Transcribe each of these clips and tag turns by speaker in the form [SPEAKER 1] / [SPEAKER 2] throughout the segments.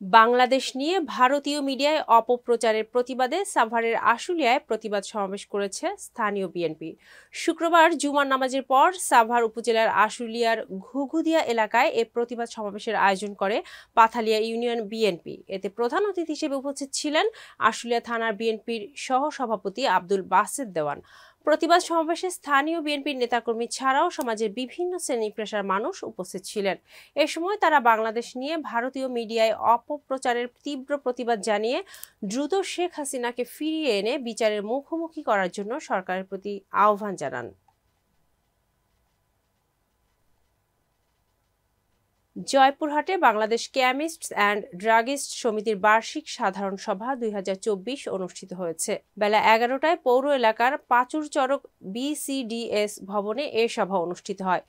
[SPEAKER 1] বাংলাদেশ নিয়ে ভারতীয় মিডিয়ায় অপপ্রচারের প্রতিবাদে সাভারের আশুলিয়ায় প্রতিবাদ সমাবেশ করেছে স্থানীয় বিএনপি। শুক্রবার জুমার নামাজের পর সাভার উপজেলার আশুলিয়ার ঘুঘুদিয়া এলাকায় এ প্রতিবাদ সমাবেশের আয়োজন করে পাথালিয়া ইউনিয়ন বিএনপি। এতে প্রধান অতিথি হিসেবে উপস্থিত ছিলেন আশুলিয়া থানার বিএনপির সহসভাপতি আব্দুল বাসেত দেওয়ান। প্রতিবাদ সমাবেশে স্থানীয় বিএনপির নেতাকর্মী ছাড়াও সমাজের বিভিন্ন শ্রেণী পেশার মানুষ উপস্থিত ছিলেন। এ সময় তারা বাংলাদেশ নিয়ে ভারতীয় মিডিয়ায় অপপ্রচারের তীব্র প্রতিবাদ জানিয়ে দ্রুত শেখ হাসিনাকে ফিরিয়ে এনে বিচারের মুখোমুখি করার জন্য সরকারের প্রতি আহ্বান জানান। জয়পুরহাটে বাংলাদেশ কেমিস্টস অ্যান্ড ড্রাগিস্ট সমিতির বার্ষিক সাধারণ সভা 2024 অনুষ্ঠিত হয়েছে। বেলা 11টায় পৌর এলাকার পাচুর চরক বিসিডিএস ভবনে এ সভা অনুষ্ঠিত হয়।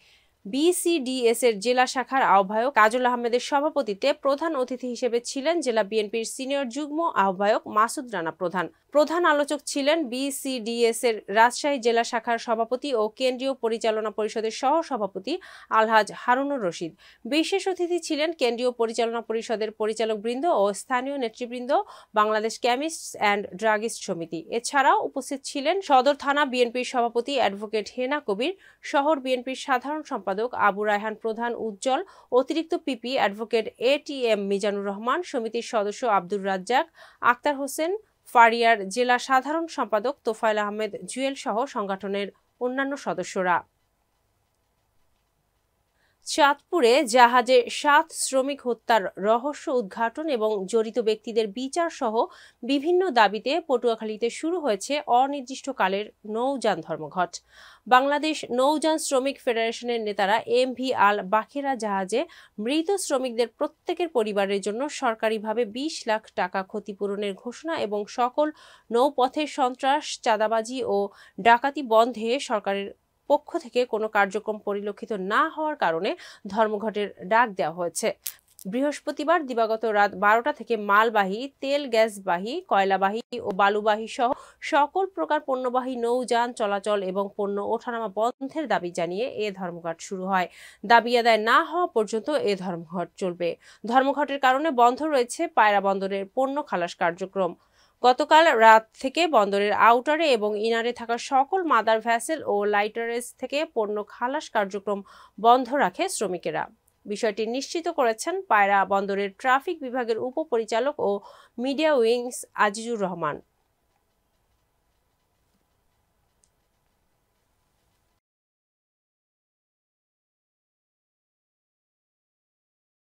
[SPEAKER 1] বিসিডিএস এর জেলা শাখার আহ্বায়ক কাজল আহমেদের সভাপতিত্বে প্রধান অতিথি হিসেবে ছিলেন জেলা বিএনপির সিনিয়র যুগ্ম আহ্বায়ক মাসুদ রানা প্রধান। প্রধান আলোচক ছিলেন বিসিডিএস এর রাজশাহী জেলা শাখার সভাপতি ও কেন্দ্রীয় পরিচালনা পরিষদের সহ সভাপতি আলহাজ হারুনুর রশিদ। বিশেষ অতিথি ছিলেন কেন্দ্রীয় পরিচালনা পরিষদের পরিচালকবৃন্দ ও স্থানীয় নেতৃবৃন্দ, বাংলাদেশ কেমিস্টস অ্যান্ড ড্রাগিস্ট সমিতি। এছাড়াও উপস্থিত ছিলেন সদর থানা বিএনপির সভাপতি অ্যাডভোকেট হেনা কবির, শহর বিএনপির সাধারণ সম্পাদক আবু রায়হান প্রধান উজ্জ্বল, অতিরিক্ত PP advocate ATM Mizanur Rahman, সমিতির সদস্য আব্দুর রাজ্জাক, আক্তার হোসেন ফারিয়ার, জেলা সাধারণ সম্পাদক তোফায়েল আহমেদ জুয়েল সহ সংগঠনের অন্যান্য সদস্যরা। চাঁদপুরে জাহাজে 7 শ্রমিক হত্যার রহস্য উদ্ঘাটন এবং জড়িত ব্যক্তিদের বিচার সহ বিভিন্ন দাবিতে পটুয়াখালীতে শুরু হয়েছে অনির্দিষ্টকালের নৌযান ধর্মঘট। বাংলাদেশ নৌযান শ্রমিক ফেডারেশনের নেতারা এমভি আল বাখেরা জাহাজে মৃত শ্রমিকদের প্রত্যেকের পরিবারের জন্য সরকারিভাবে 20 লাখ টাকা ক্ষতিপূরণের ঘোষণা এবং সকল নৌপথে সন্ত্রাস, চাঁদাবাজি ও ডাকাতি বন্ধে সরকারের পক্ষ থেকে কোনো কার্যক্রম পরিলক্ষিত না হওয়ার কারণে ধর্মঘটের ডাক দেওয়া হয়েছে। বৃহস্পতিবার দিবাগত রাত 12টা থেকে মালবাহী, তেল গ্যাসবাহী, কয়লাবাহী ও বালুবাহী সহ সকল প্রকার পণ্যবাহী নৌযান চলাচল এবং পণ্য ওঠানামা বন্ধের দাবি জানিয়ে এ ধর্মঘট শুরু হয়। দাবি আদায় না হওয়া পর্যন্ত এ ধর্মঘট চলবে। ধর্মঘটের কারণে বন্ধ রয়েছে পায়রা বন্দরের পণ্য খালাস কার্যক্রম। গতকাল রাত থেকে বন্দরের আউটারে এবং ইনারে থাকা সকল মাদার ভ্যাসেল ও লাইটারেজ থেকে পণ্য খালাস কার্যক্রম বন্ধ রাখে শ্রমিকেরা। বিষয়টি নিশ্চিত করেছেন পায়রা বন্দরের ট্রাফিক বিভাগের উপপরিচালক ও মিডিয়া উইংস আজিজুর রহমান।